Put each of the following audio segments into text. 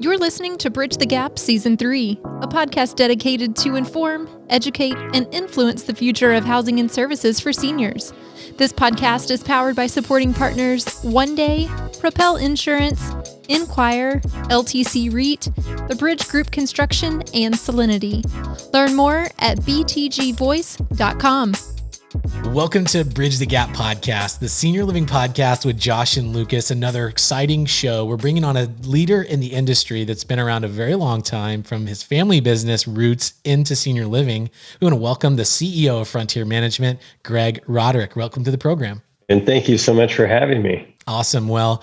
You're listening to Bridge the Gap Season 3, a podcast dedicated to inform, educate, and influence the future of housing and services for seniors. This podcast is powered by supporting partners OneDay, Propel Insurance, Enquire, LTC REIT, the Bridge Group Construction, and Solinity. Learn more at btgvoice.com. Welcome to Bridge the Gap podcast, the senior living podcast with Josh and Lucas, another exciting show. We're bringing on a leader in the industry that's been around a very long time, from his family business roots into senior living. We want to welcome the CEO of Frontier Management, Greg Roderick. Welcome to the program. And thank you so much for having me. Awesome. Well,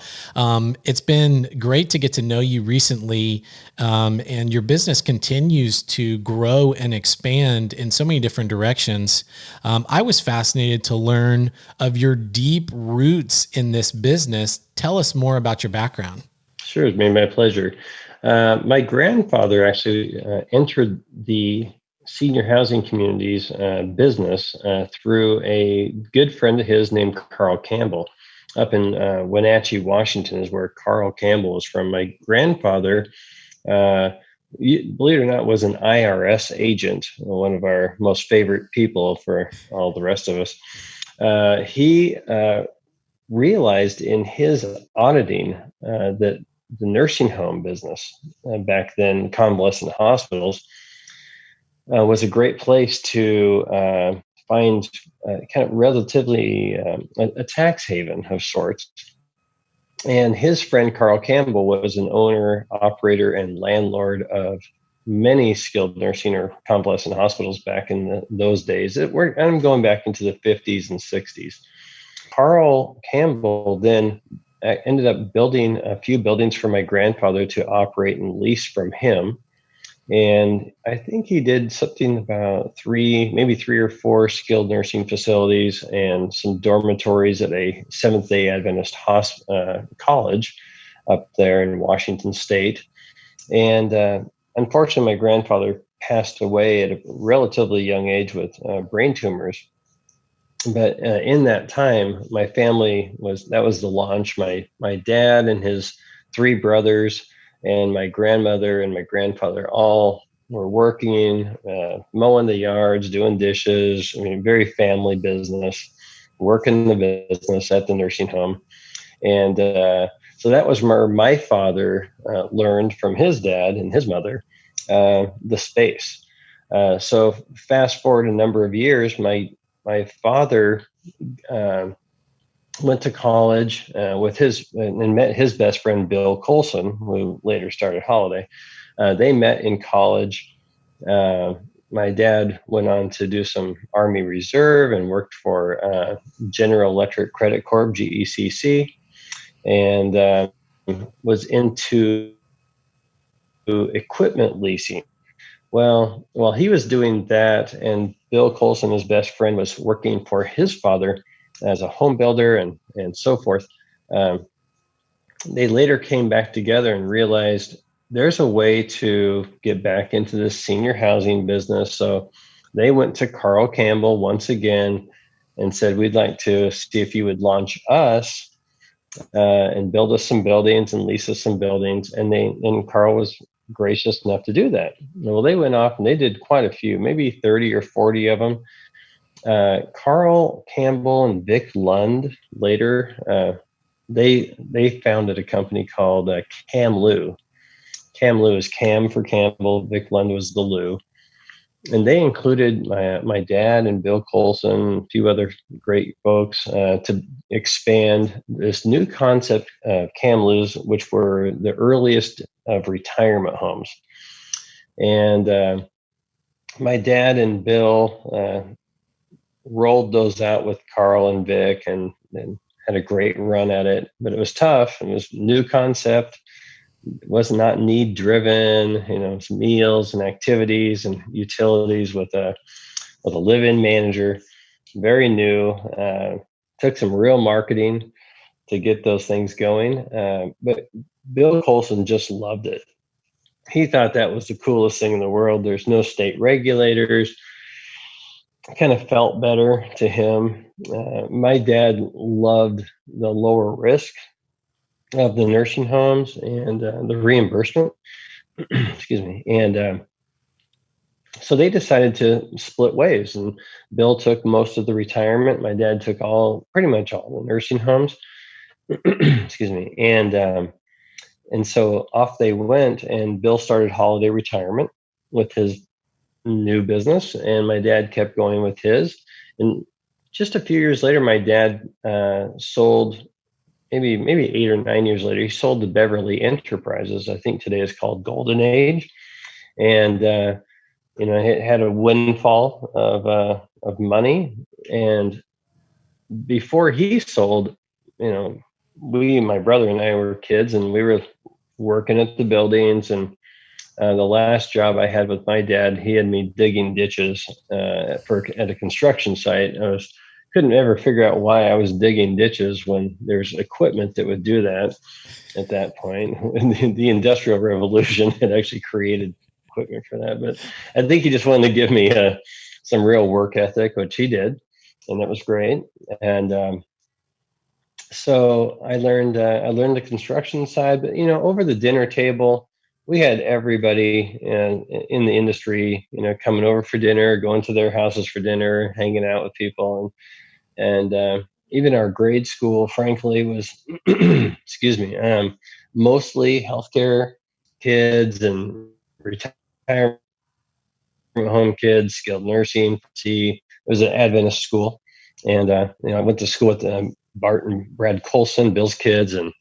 it's been great to get to know you recently, and your business continues to grow and expand in so many different directions. I was fascinated to learn of your deep roots in this business. Tell us more about your background. Sure, it's made my pleasure. My grandfather actually entered the senior housing communities business through a good friend of his named Carl Campbell. Up in Wenatchee, Washington is where Carl Campbell is from. My grandfather, believe it or not, was an IRS agent, one of our most favorite people for all the rest of us. He realized in his auditing that the nursing home business, back then convalescent hospitals, was a great place to find kind of relatively a tax haven of sorts. And his friend Carl Campbell was an owner, operator, and landlord of many skilled nursing or convalescent hospitals back in those days. I'm going back into the 50s and 60s. Carl Campbell then ended up building a few buildings for my grandfather to operate and lease from him. And I think he did something about maybe three or four skilled nursing facilities and some dormitories at a Seventh-day Adventist college up there in Washington State. And unfortunately, my grandfather passed away at a relatively young age with brain tumors. But in that time, my family that was the launch. My dad and his three brothers and my grandmother and my grandfather all were working, mowing the yards, doing dishes. I mean, very family business, working the business at the nursing home. And so that was where my father learned from his dad and his mother the space. So fast forward a number of years, my father went to college and met his best friend, Bill Colson, who later started Holiday. They met in college. My dad went on to do some Army Reserve and worked for General Electric Credit Corp, GECC, and was into equipment leasing. Well, while he was doing that, and Bill Colson, his best friend, was working for his father as a home builder and so forth, they later came back together and realized there's a way to get back into the senior housing business. So they went to Carl Campbell once again and said, we'd like to see if you would launch us and build us some buildings and lease us some buildings. And Carl was gracious enough to do that. Well, they went off and they did quite a few, maybe 30 or 40 of them. Carl Campbell and Vic Lund later, they founded a company called CamLou. CamLou is Cam for Campbell, Vic Lund was the Lou. And they included my dad and Bill Colson, a few other great folks, to expand this new concept of CamLou's, which were the earliest of retirement homes. And my dad and Bill rolled those out with Carl and Vic and had a great run at it, but it was tough. It was a new concept. It was not need driven, it's meals and activities and utilities with a live-in manager, very new. Took some real marketing to get those things going. But Bill Colson just loved it. He thought that was the coolest thing in the world. There's no state regulators. Kind of felt better to him. My dad loved the lower risk of the nursing homes and the reimbursement. Excuse me. And so they decided to split ways, and Bill took most of the retirement. My dad took pretty much all the nursing homes. Excuse me. And so off they went, and Bill started holiday retirement with his new business, and my dad kept going with his. And just a few years later, my dad sold. Maybe 8 or 9 years later, he sold the Beverly Enterprises. I think today is called Golden Age, and it had a windfall of money. And before he sold, my brother and I were kids, and we were working at the buildings. And the last job I had with my dad, he had me digging ditches at a construction site. Couldn't ever figure out why I was digging ditches when there's equipment that would do that at that point. The Industrial Revolution had actually created equipment for that. But I think he just wanted to give me some real work ethic, which he did, and that was great. And so I learned the construction side. But over the dinner table, we had everybody in the industry, coming over for dinner, going to their houses for dinner, hanging out with people, and even our grade school, frankly, was excuse me, mostly healthcare kids and retirement home kids, skilled nursing. It was an Adventist school, and I went to school with Bart and Brad Colson, Bill's kids, and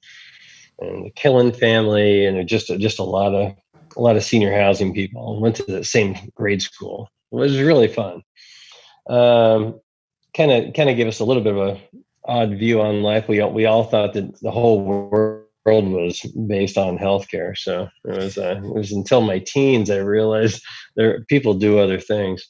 the Killen family, and just a lot of senior housing people. Went to the same grade school. It was really fun. Kind of give us a little bit of a odd view on life. We all thought that the whole world was based on healthcare. So it was until my teens I realized people do other things.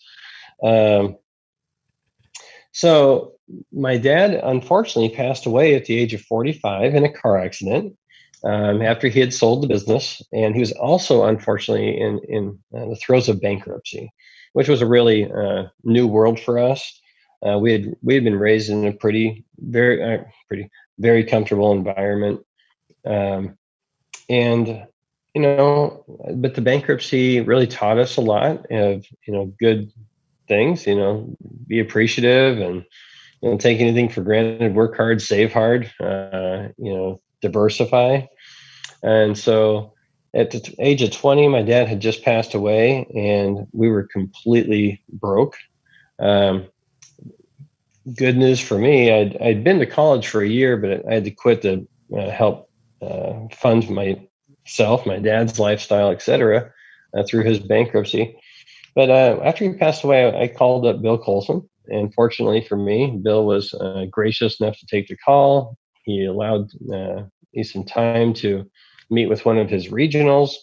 So my dad unfortunately passed away at the age of 45 in a car accident after he had sold the business, and he was also unfortunately in the throes of bankruptcy, which was a really new world for us. We had been raised in a very comfortable environment, and but the bankruptcy really taught us a lot of good things. Be appreciative and don't take anything for granted. Work hard, save hard. Diversify. And so at the age of 20, my dad had just passed away, and we were completely broke. Good news for me, I'd been to college for a year, but I had to quit to help fund myself, my dad's lifestyle, etc., through his bankruptcy. But after he passed away, I called up Bill Colson, and fortunately for me, Bill was gracious enough to take the call. He allowed me some time to meet with one of his regionals,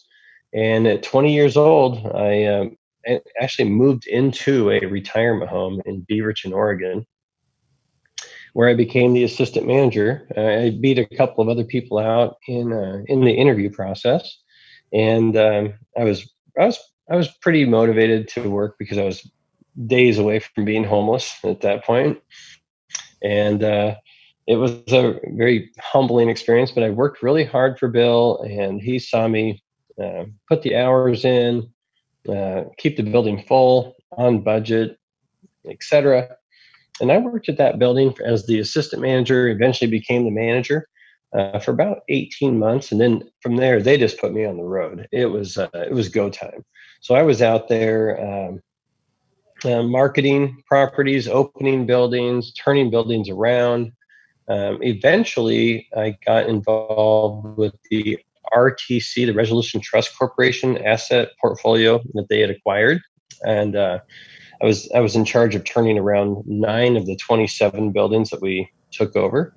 and at 20 years old, I actually moved into a retirement home in Beaverton, Oregon, where I became the assistant manager. I beat a couple of other people out in the interview process, and I was pretty motivated to work because I was days away from being homeless at that point, and it was a very humbling experience. But I worked really hard for Bill, and he saw me put the hours in, keep the building full, on budget, etc. And I worked at that building as the assistant manager, eventually became the manager for about 18 months. And then from there, they just put me on the road. It was go time. So I was out there marketing properties, opening buildings, turning buildings around. Eventually, I got involved with the RTC, the Resolution Trust Corporation asset portfolio that they had acquired. And I was in charge of turning around 9 of the 27 buildings that we took over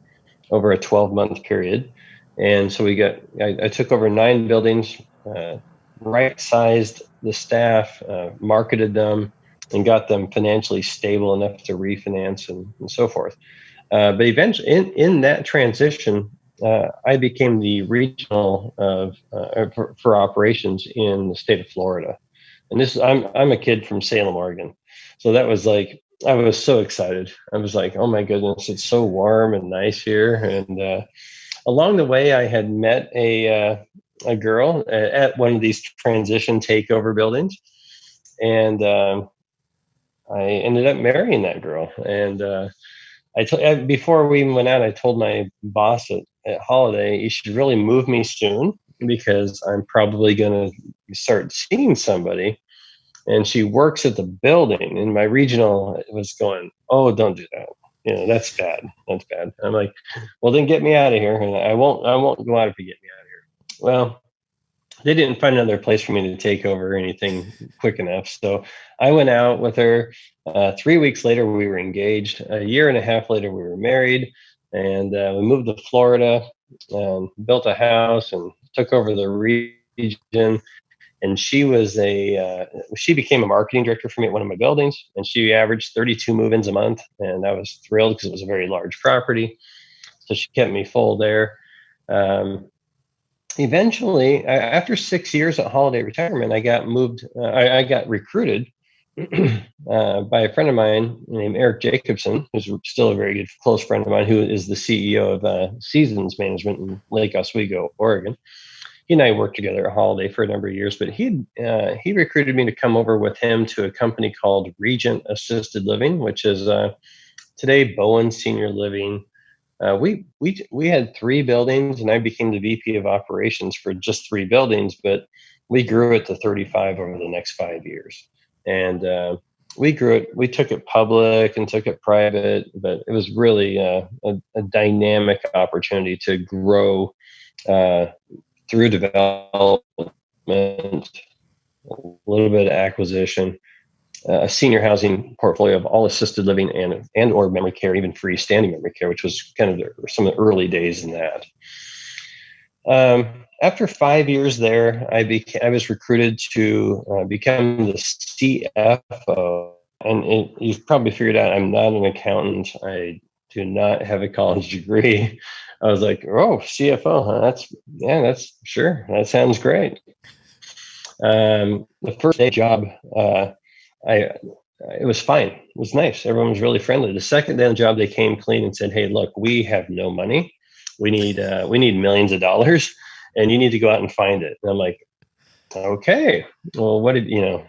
a 12-month period. And so I took over 9 buildings, right-sized the staff, marketed them, and got them financially stable enough to refinance and so forth. But eventually, in that transition, I became the regional for operations in the state of Florida. And I'm a kid from Salem, Oregon. So that was like, I was so excited. I was like, oh my goodness, it's so warm and nice here. And along the way, I had met a girl at one of these transition takeover buildings, and I ended up marrying that girl. And before we even went out, I told my boss at Holiday, you should really move me soon because I'm probably going to start seeing somebody. And she works at the building, and my regional was going, "Oh, don't do that. That's bad. That's bad." I'm like, "Well, then get me out of here, and I won't go out if you get me out of here." Well, they didn't find another place for me to take over or anything quick enough. So I went out with her. 3 weeks later, we were engaged. A year and a half later, we were married, and we moved to Florida and built a house and took over the region. And she became a marketing director for me at one of my buildings, and she averaged 32 move-ins a month. And I was thrilled because it was a very large property. So she kept me full there. Eventually, after 6 years at Holiday Retirement, I got moved. I got recruited by a friend of mine named Eric Jacobson, who's still a very good close friend of mine, who is the CEO of Seasons Management in Lake Oswego, Oregon. He and I worked together at Holiday for a number of years, but he recruited me to come over with him to a company called Regent Assisted Living, which is today Bowen Senior Living. We had 3 buildings, and I became the VP of operations for just 3 buildings, but we grew it to 35 over the next 5 years. And we grew it. We took it public and took it private, but it was really a dynamic opportunity to grow through development, a little bit of acquisition, a senior housing portfolio of all assisted living and or memory care, even freestanding memory care, which was kind of some of the early days in that. After 5 years there, I was recruited to become the CFO. And you've probably figured out I'm not an accountant. I do not have a college degree. I was like, "Oh, CFO, huh? That's sure. That sounds great." The first day job, it was fine. It was nice. Everyone was really friendly. The second day on the job, they came clean and said, "Hey, look, we have no money. We need millions of dollars, and you need to go out and find it." And I'm like, "Okay, well, what did you know?"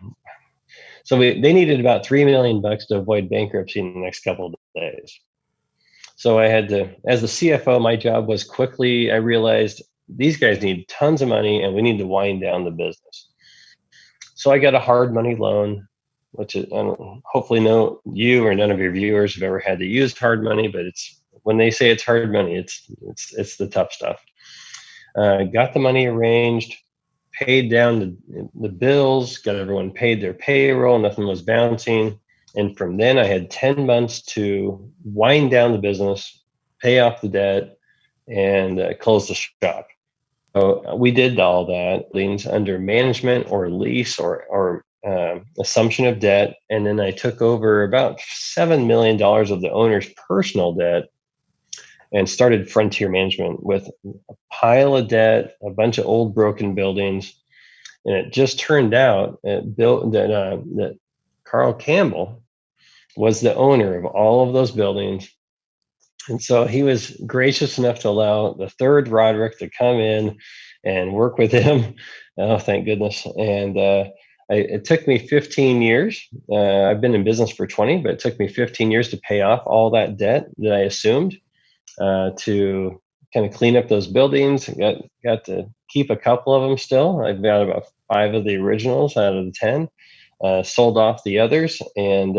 So they needed about $3 million to avoid bankruptcy in the next couple of days. So I had to, as the CFO, my job was quickly, I realized these guys need tons of money and we need to wind down the business. So I got a hard money loan, which is, hopefully you or none of your viewers have ever had to use hard money, but when they say it's hard money, it's the tough stuff. Got the money arranged, paid down the bills, got everyone paid their payroll, nothing was bouncing. And from then I had 10 months to wind down the business, pay off the debt, and close the shop. So we did all that, liens under management or lease or assumption of debt. And then I took over about $7 million of the owner's personal debt and started Frontier Management with a pile of debt, a bunch of old broken buildings. And it just turned out that Carl Campbell was the owner of all of those buildings. And so he was gracious enough to allow the third Roderick to come in and work with him. Oh, thank goodness. And it took me 15 years. I've been in business for 20, but it took me 15 years to pay off all that debt that I assumed, to kind of clean up those buildings. Got to keep a couple of them still. I've got about 5 of the originals out of the 10. Sold off the others. And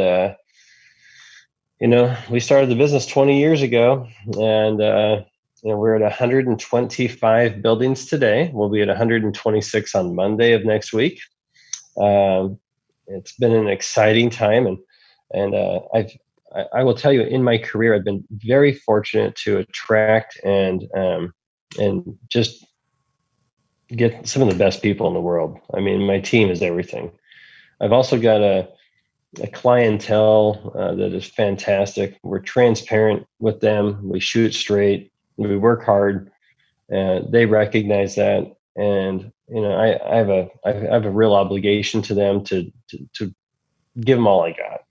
we started the business 20 years ago, and we're at 125 buildings today. We'll be at 126 on Monday of next week. It's been an exciting time, and I will tell you, in my career, I've been very fortunate to attract and just get some of the best people in the world. I mean, my team is everything. I've also got a clientele that is fantastic. We're transparent with them. We shoot straight. We work hard. They recognize that, and I have a real obligation to them to give them all I got.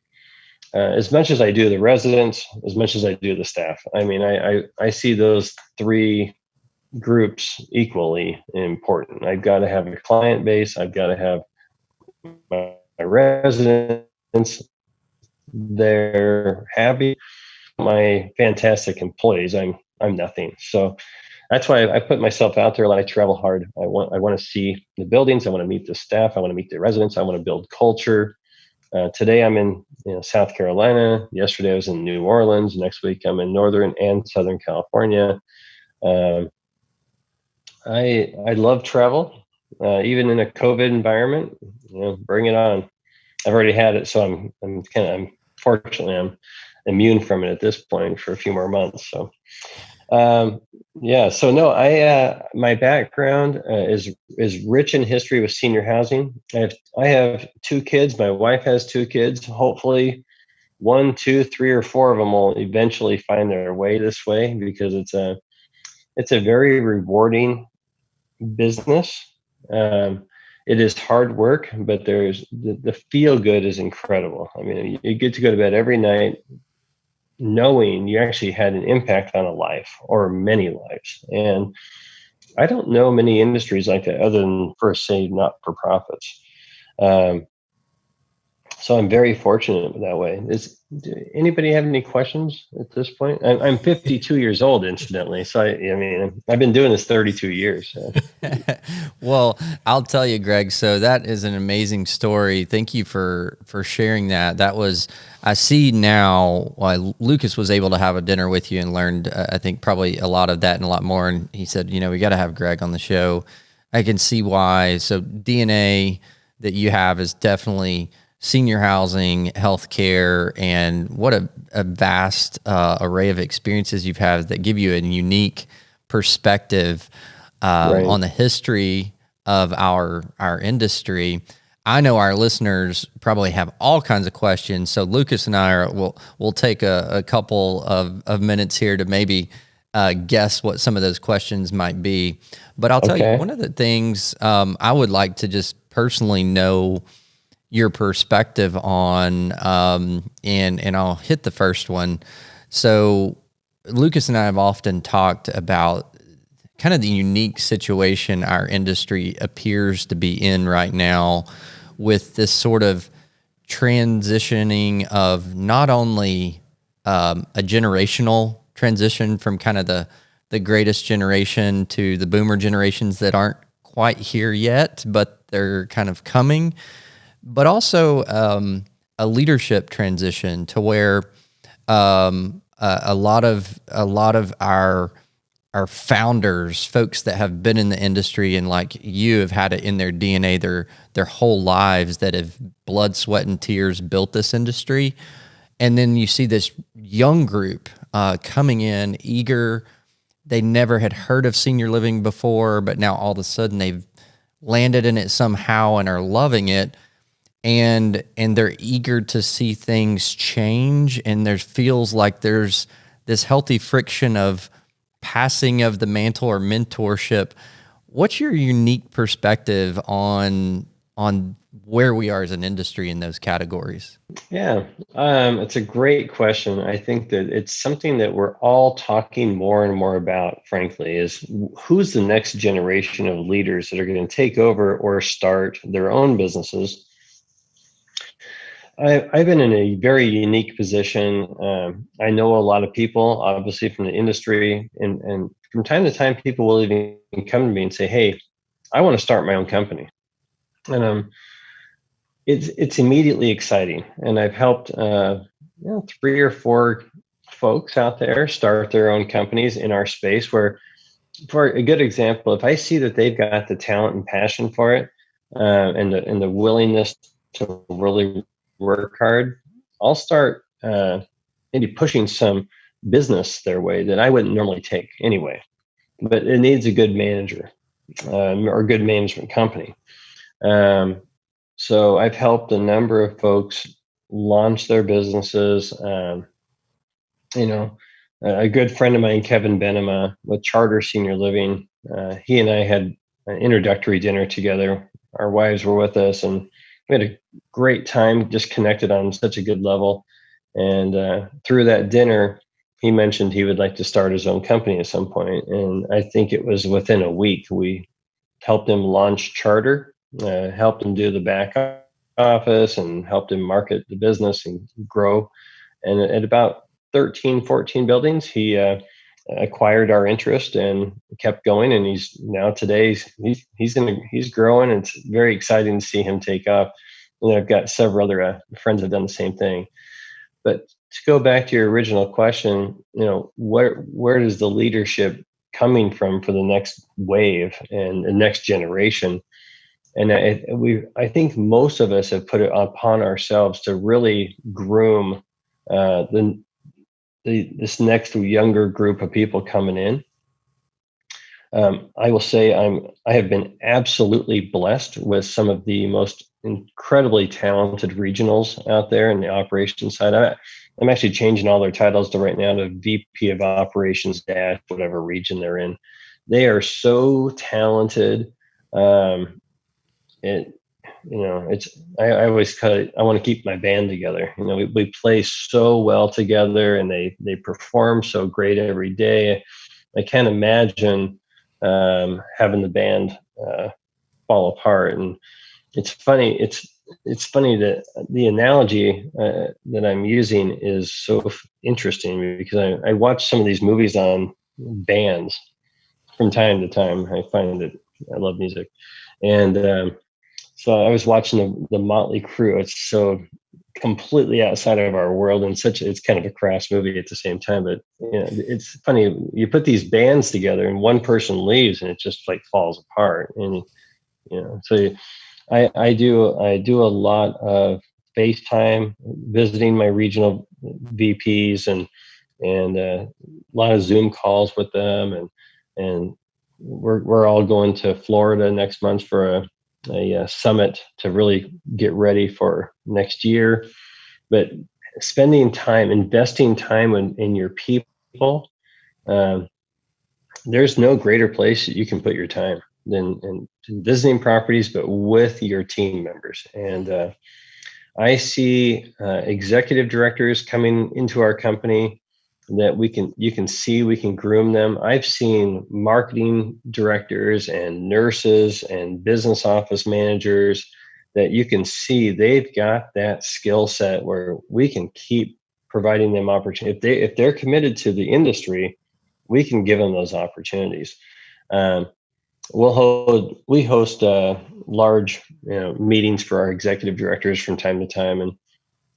As much as I do the residents, as much as I do the staff. I mean, I see those 3 groups equally important. I've got to have a client base. I've got to have my residents. They're happy. My fantastic employees. I'm nothing. So that's why I put myself out there a lot. I travel hard. I want to see the buildings. I want to meet the staff. I want to meet the residents. I want to build culture. Today I'm in South Carolina. Yesterday I was in New Orleans. Next week I'm in Northern and Southern California. Um, I love travel, even in a COVID environment. Bring it on. I've already had it, so I'm fortunately I'm immune from it at this point for a few more months. So yeah. So no, my background is rich in history with senior housing. I have two kids. My wife has two kids. Hopefully, one, two, three, or four of them will eventually find their way this way because it's a very rewarding business. It is hard work, but there's the feel good is incredible. I mean, you get to go to bed every night knowing you actually had an impact on a life or many lives. And I don't know many industries like that other than, per se, not for profits. So I'm very fortunate that way. Do anybody have any questions at this point? I'm 52 years old, incidentally. So I mean, I've been doing this 32 years. So. Well, I'll tell you, Greg. So that is an amazing story. Thank you for sharing that. I see now why Lucas was able to have a dinner with you and learned, I think, probably a lot of that and a lot more. And he said, we got to have Greg on the show. I can see why. So DNA that you have is definitely senior housing, healthcare, and what a vast array of experiences you've had that give you a unique perspective right. on the history of our industry. I know our listeners probably have all kinds of questions. So Lucas and I we'll take a couple of minutes here to maybe guess what some of those questions might be. But I'll tell you, one of the things I would like to just personally know your perspective on, and I'll hit the first one. So Lucas and I have often talked about kind of the unique situation our industry appears to be in right now with this sort of transitioning of not only a generational transition from kind of the greatest generation to the boomer generations that aren't quite here yet, but they're kind of coming, but also a leadership transition to where a lot of our founders, folks that have been in the industry and like you have had it in their DNA their whole lives, that have blood, sweat, and tears built this industry. And then you see this young group coming in eager. They never had heard of senior living before, but now all of a sudden they've landed in it somehow and are loving it. And they're eager to see things change. And there feels like there's this healthy friction of passing of the mantle or mentorship. What's your unique perspective on where we are as an industry in those categories? Yeah, it's a great question. I think that it's something that we're all talking more and more about, frankly, is who's the next generation of leaders that are going to take over or start their own businesses. I've been in a very unique position. I know a lot of people, obviously, from the industry, and from time to time, people will even come to me and say, "Hey, I want to start my own company," and it's immediately exciting. And I've helped 3 or 4 folks out there start their own companies in our space. Where, for a good example, if I see that they've got the talent and passion for it, and the willingness to really work hard, I'll start maybe pushing some business their way that I wouldn't normally take anyway. But it needs a good manager or a good management company. So I've helped a number of folks launch their businesses. A good friend of mine, Kevin Benema, with Charter Senior Living, he and I had an introductory dinner together. Our wives were with us, and we had a great time, just connected on such a good level. And through that dinner, he mentioned he would like to start his own company at some point, and I think it was within a week we helped him launch Charter, helped him do the back office, and helped him market the business and grow. And at about 13, 14 buildings, he acquired our interest and kept going. And he's growing, and it's very exciting to see him take off. And I've got several other friends that have done the same thing. But to go back to your original question, where does the leadership coming from for the next wave and the next generation? And I think most of us have put it upon ourselves to really groom this next younger group of people coming in. I will say I have been absolutely blessed with some of the most incredibly talented regionals out there in the operations side. I'm actually changing all their titles to right now to VP of Operations dash whatever region they're in. They are so talented. I always I want to keep my band together. We play so well together, and they perform so great every day. I can't imagine having the band fall apart. And it's funny. It's funny that the analogy that I'm using is so interesting, because I watch some of these movies on bands from time to time. I find that I love music, and so I was watching the Motley Crue. It's so completely outside of our world, and it's kind of a crass movie at the same time. But it's funny, you put these bands together and one person leaves and it just like falls apart. And so I do a lot of FaceTime, visiting my regional VPs, and a lot of Zoom calls with them, and we're all going to Florida next month for a summit to really get ready for next year. But spending time, investing time in your people, there's no greater place that you can put your time than in visiting properties, but with your team members. And I see executive directors coming into our company that we can groom them. I've seen marketing directors and nurses and business office managers that you can see they've got that skill set where we can keep providing them opportunity. If they're committed to the industry, we can give them those opportunities. We host large meetings for our executive directors from time to time, and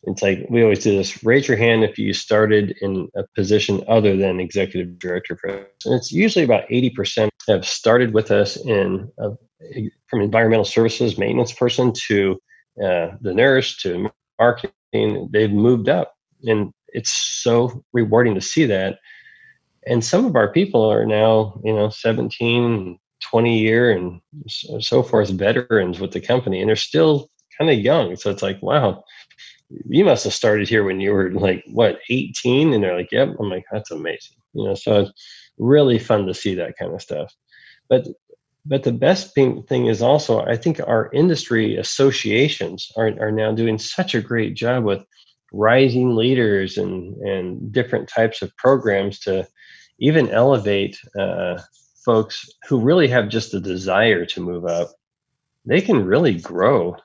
it's like we always do this: raise your hand if you started in a position other than executive director. And it's usually about 80% have started with us from environmental services maintenance person to the nurse to marketing. They've moved up, and it's so rewarding to see that. And some of our people are now 17, 20 year and so forth veterans with the company, and they're still kind of young. So it's like, wow, you must have started here when you were like, 18? And they're like, yep. I'm like, that's amazing. So it's really fun to see that kind of stuff. But the best thing is also, I think our industry associations are now doing such a great job with rising leaders and different types of programs to even elevate folks who really have just the desire to move up. They can really grow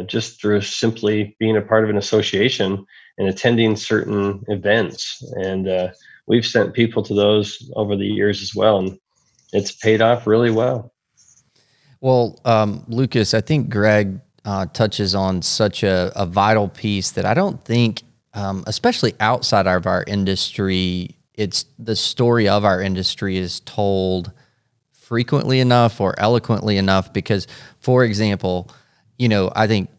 just through simply being a part of an association and attending certain events. And we've sent people to those over the years as well, and it's paid off really well. Well, Lucas, I think Greg touches on such a vital piece that I don't think, especially outside of our industry, it's the story of our industry is told frequently enough or eloquently enough. Because, for example, I think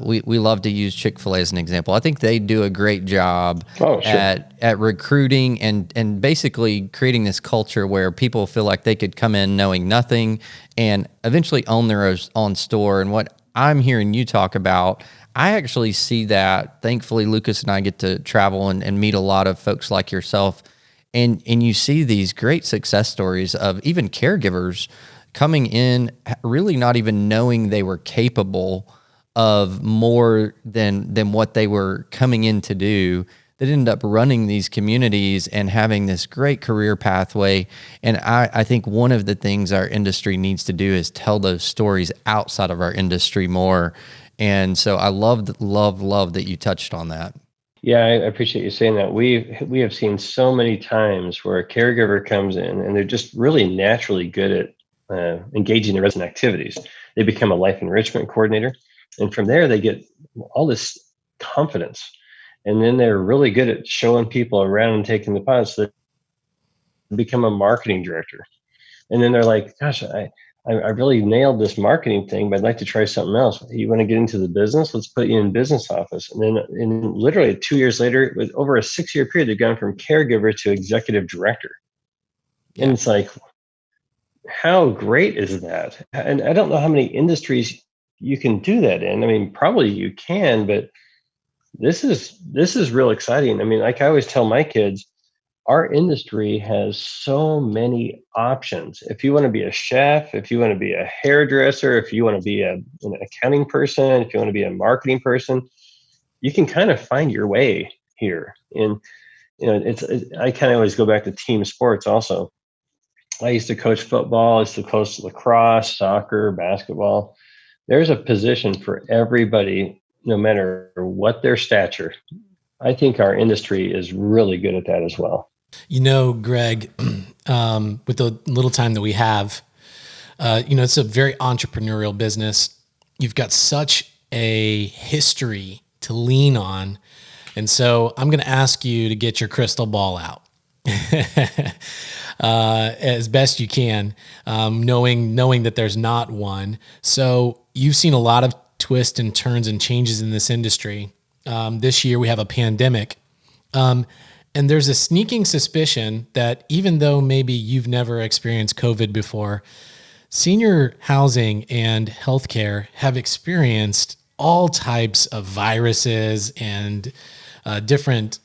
we love to use Chick-fil-A as an example. I think they do a great job at recruiting and basically creating this culture where people feel like they could come in knowing nothing and eventually own their own store. And what I'm hearing you talk about, I actually see that. Thankfully, Lucas and I get to travel and meet a lot of folks like yourself. And you see these great success stories of even caregivers coming in, really not even knowing they were capable of more than what they were coming in to do. that ended up running these communities and having this great career pathway. And I think one of the things our industry needs to do is tell those stories outside of our industry more. And so I love that you touched on that. Yeah, I appreciate you saying that. We have seen so many times where a caregiver comes in and they're just really naturally good at engaging in resident activities. They become a life enrichment coordinator, and from there they get all this confidence, and then they're really good at showing people around and taking the pod. So they become a marketing director, and then they're like, "Gosh, I really nailed this marketing thing, but I'd like to try something else. You want to get into the business? Let's put you in business office." And then literally 2 years later, with over a 6-year period, they've gone from caregiver to executive director. Yeah. And it's like, how great is that? And I don't know how many industries you can do that in. I mean, probably you can, but this is real exciting. I mean, like I always tell my kids, our industry has so many options. If you want to be a chef, if you want to be a hairdresser, if you want to be an accounting person, if you want to be a marketing person, you can kind of find your way here. And I kind of always go back to team sports also. I used to coach football, I used to coach lacrosse, soccer, basketball. There's a position for everybody, no matter what their stature. I think our industry is really good at that as well. Greg, with the little time that we have, it's a very entrepreneurial business. You've got such a history to lean on. And so I'm going to ask you to get your crystal ball out as best you can, knowing that there's not one. So you've seen a lot of twists and turns and changes in this industry. This year we have a pandemic. And there's a sneaking suspicion that even though maybe you've never experienced COVID before, senior housing and healthcare have experienced all types of viruses and different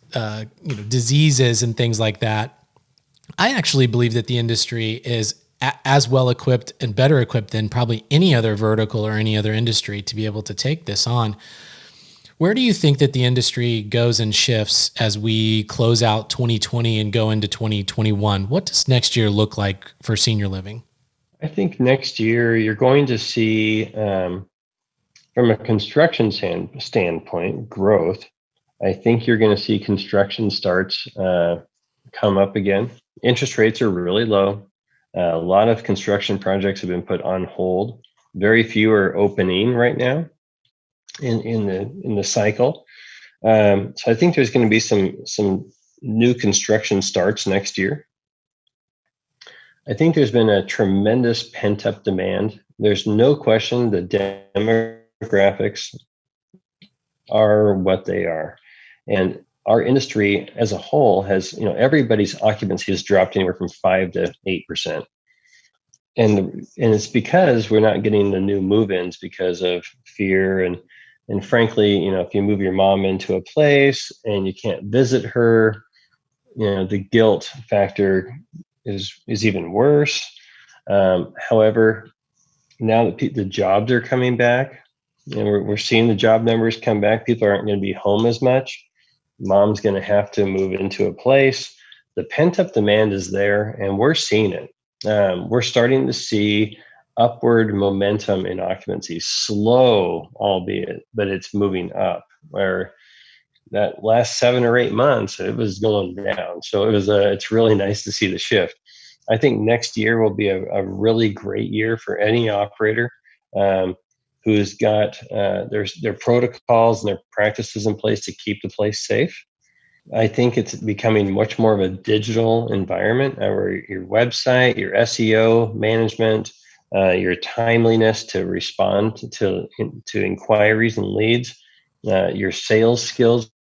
diseases and things like that. I actually believe that the industry is as well equipped and better equipped than probably any other vertical or any other industry to be able to take this on. Where do you think that the industry goes and shifts as we close out 2020 and go into 2021? What does next year look like for senior living? I think next year you're going to see, from a construction standpoint, growth. I think you're going to see construction starts come up again. Interest rates are really low. A lot of construction projects have been put on hold. Very few are opening right now in the cycle. So I think there's going to be some new construction starts next year. I think there's been a tremendous pent-up demand. There's no question the demographics are what they are. And our industry as a whole has, everybody's occupancy has dropped anywhere from 5 to 8%. And it's because we're not getting the new move-ins because of fear. And frankly, if you move your mom into a place and you can't visit her, the guilt factor is even worse. However, now that the jobs are coming back, we're seeing the job numbers come back. People aren't going to be home as much. Mom's going to have to move into a place. The pent-up demand is there, and we're seeing it. We're starting to see upward momentum in occupancy, slow, albeit, but it's moving up. Where that last 7 or 8 months, it was going down. So it's really nice to see the shift. I think next year will be a really great year for any operator who's got their protocols and their practices in place to keep the place safe. I think it's becoming much more of a digital environment where your website, your SEO management, your timeliness to respond to inquiries and leads, your sales skills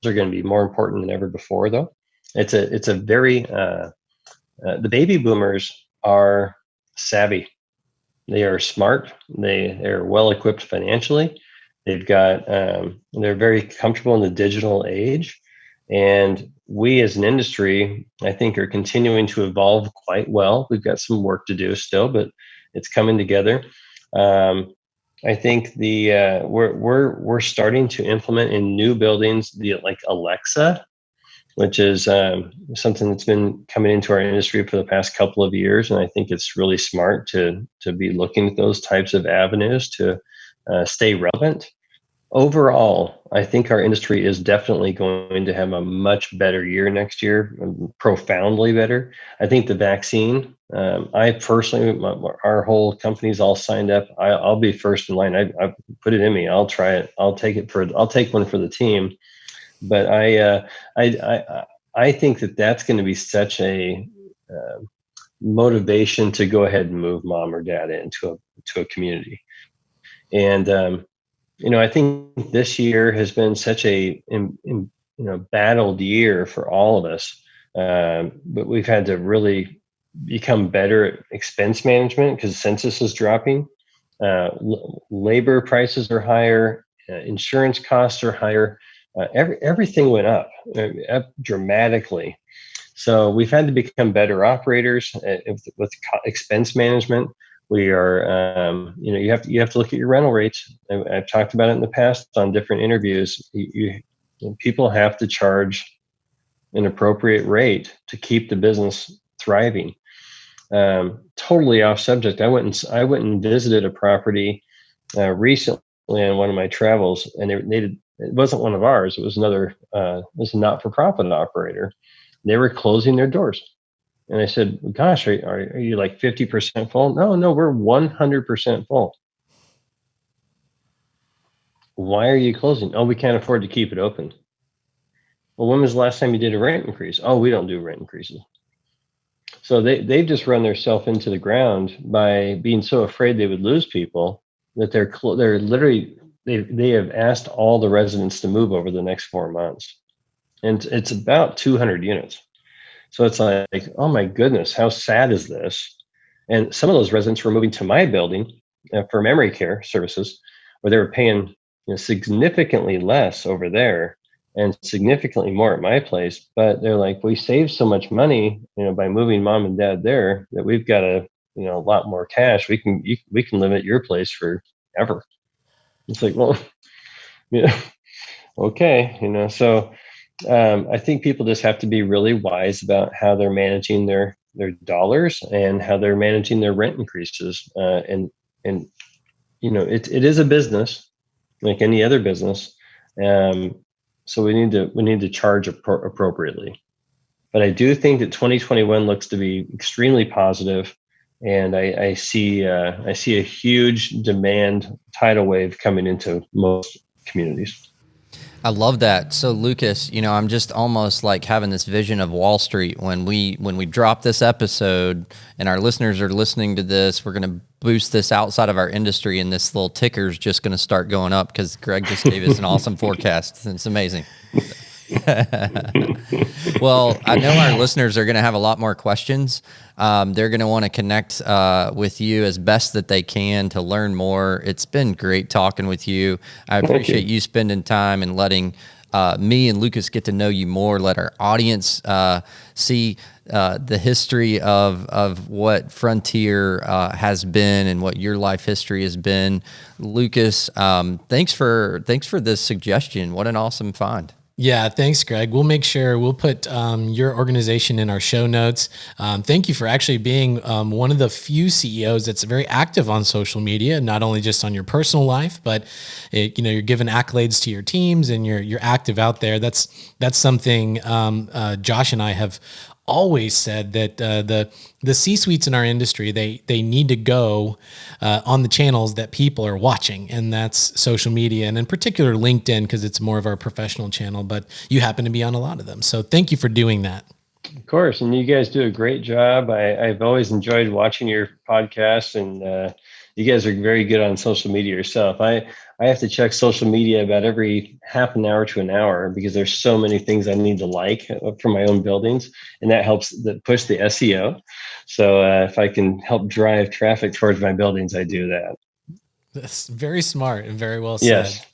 are going to be more important than ever before. Though it's a very the baby boomers are savvy. They are smart. They're well equipped financially. They've got they're very comfortable in the digital age. And we as an industry, I think, are continuing to evolve quite well. We've got some work to do still, but it's coming together. I think we're starting to implement in new buildings like Alexa, which is something that's been coming into our industry for the past couple of years, and I think it's really smart to be looking at those types of avenues to stay relevant. Overall, I think our industry is definitely going to have a much better year next year, profoundly better. I think the vaccine, I personally, our whole company's all signed up. I'll be first in line. I put it in me. I'll try it. I'll take one for the team. But I think that's going to be such a motivation to go ahead and move mom or dad into a community. And I think this year has been such a battled year for all of us, but we've had to really become better at expense management because census is dropping, labor prices are higher, insurance costs are higher, everything went up dramatically. So we've had to become better operators with expense management. We are, you have to look at your rental rates. I've talked about it in the past on different interviews. People have to charge an appropriate rate to keep the business thriving. Totally off subject. I went and visited a property recently on one of my travels, and it wasn't one of ours. It was another. It was a not-for-profit operator. They were closing their doors. And I said, gosh, are you like 50% full? No, we're 100% full. Why are you closing? Oh, we can't afford to keep it open. Well, when was the last time you did a rent increase? Oh, we don't do rent increases. So they've just run themselves into the ground by being so afraid they would lose people that they're literally, they have asked all the residents to move over the next 4 months. And it's about 200 units. So it's like, oh my goodness, how sad is this? And some of those residents were moving to my building for memory care services, where they were paying significantly less over there and significantly more at my place. But they're like, we saved so much money, by moving mom and dad there, that we've got a lot more cash. We can live at your place forever. It's like, well, okay, so. I think people just have to be really wise about how they're managing their dollars and how they're managing their rent increases. And it is a business like any other business. So we need to charge appropriately. But I do think that 2021 looks to be extremely positive, and I see a huge demand tidal wave coming into most communities. I love that. So Lucas, I'm just almost like having this vision of Wall Street when we drop this episode and our listeners are listening to this. We're going to boost this outside of our industry, and this little ticker is just going to start going up because Greg just gave us an awesome forecast. It's amazing. Well, I know our listeners are going to have a lot more questions. They're going to want to connect with you as best that they can to learn more. It's been great talking with you. I appreciate you spending time and letting me and Lucas get to know you more. Let our audience see the history of what Frontier has been and what your life history has been. Lucas, thanks for this suggestion. What an awesome find. Yeah, thanks, Greg. We'll make sure we'll put your organization in our show notes. Thank you for actually being one of the few CEOs that's very active on social media, not only just on your personal life, but you're giving accolades to your teams and you're active out there. That's something Josh and I have always said, that the C-suites in our industry, they need to go on the channels that people are watching, and that's social media, and in particular LinkedIn, because it's more of our professional channel, but you happen to be on a lot of them. So thank you for doing that. Of course, and you guys do a great job. I've always enjoyed watching your podcast, and you guys are very good on social media yourself. I have to check social media about every half an hour to an hour because there's so many things I need to like for my own buildings, and that helps push the SEO. So if I can help drive traffic towards my buildings, I do that. That's very smart and very well said. Yes.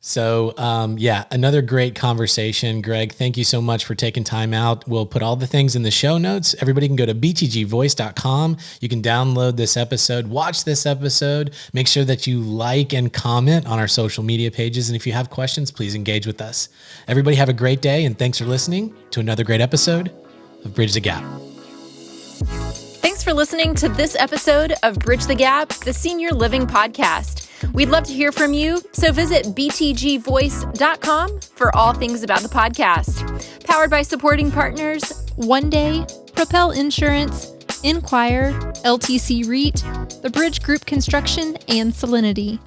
So, another great conversation. Greg, thank you so much for taking time out. We'll put all the things in the show notes. Everybody can go to btgvoice.com. You can download this episode, watch this episode, make sure that you like and comment on our social media pages. And if you have questions, please engage with us. Everybody have a great day, and thanks for listening to another great episode of Bridge the Gap. Thanks for listening to this episode of Bridge the Gap, the Senior Living Podcast. We'd love to hear from you, so visit btgvoice.com for all things about the podcast. Powered by supporting partners OneDay, Propel Insurance, Enquire, LTC REIT, the Bridge Group Construction, and Solinity.